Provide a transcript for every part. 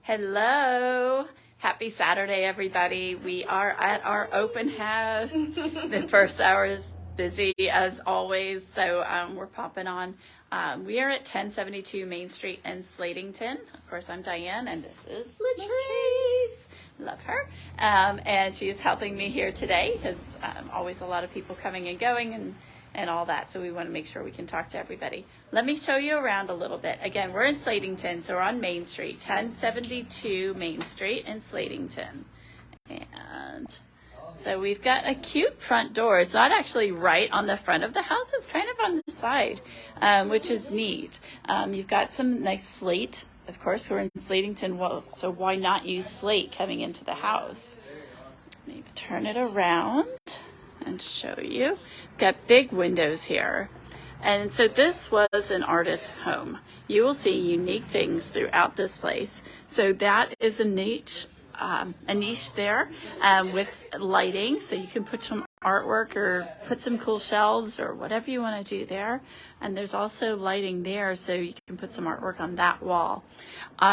Hello. Happy Saturday, everybody. We are at our open house. The first hour is busy as always, so we're popping on. We are at 1072 Main Street in Slatington. Of course, I'm Diane, and this is Latrice. Love her. And she is helping me here today because always a lot of people coming and going and all that, so we want to make sure we can talk to everybody. Let me show you around a little bit. Again, we're in Slatington, so we're on Main Street, 1072 Main Street in Slatington. And so we've got a cute front door. It's not actually right on the front of the house, it's kind of on the side, which is neat. You've got some nice slate. Of course, we're in Slatington, so why not use slate coming into the house? Let me turn it around and show you. Got big windows here. And so this was an artist's home. You will see unique things throughout this place. So that is a niche there with lighting. So you can put some artwork or put some cool shelves or whatever you want to do there. And there's also lighting there, so you can put some artwork on that wall.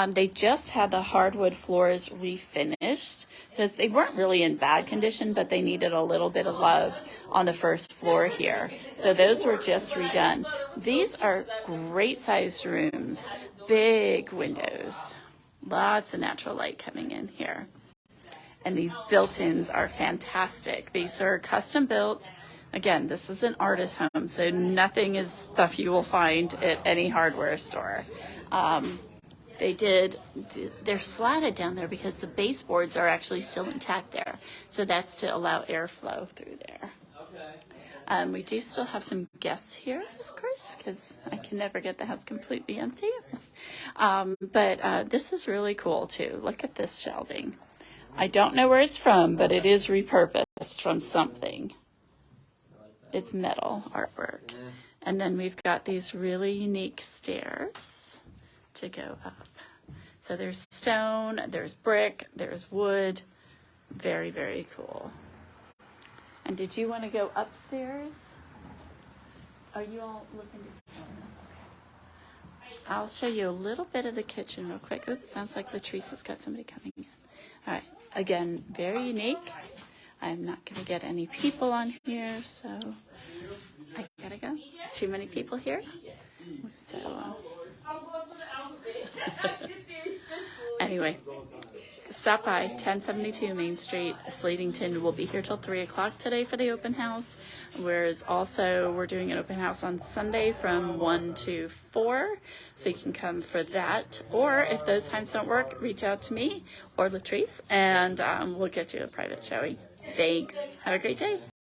They just had the hardwood floors refinished because they weren't really in bad condition, but they needed a little bit of love on the first floor here. So those were just redone. These are great sized rooms, big windows, lots of natural light coming in here. And these built-ins are fantastic. These are custom built. Again, this is an artist home, so nothing is stuff you will find at any hardware store. They're slatted down there because the baseboards are actually still intact there. So that's to allow airflow through there. We do still have some guests here, of course, because I can never get the house completely empty. But this is really cool too. Look at this shelving. I don't know where it's from, but it is repurposed from something. It's metal artwork. And then we've got these really unique stairs to go up. So there's stone, there's brick, there's wood. Very, very cool. And did you want to go upstairs? Are you all looking to... Okay. I'll show you a little bit of the kitchen real quick. Oops, sounds like Latrice has got somebody coming in. All right. Again, very unique. I'm not going to get any people on here, so I gotta go. Too many people here. So anyway, stop by 1072 Main Street, Slatington. We'll be here till 3 o'clock today for the open house. Whereas also we're doing an open house on Sunday from 1 to 4. So you can come for that. Or if those times don't work, reach out to me or Latrice and we'll get you a private showing. Thanks. Have a great day.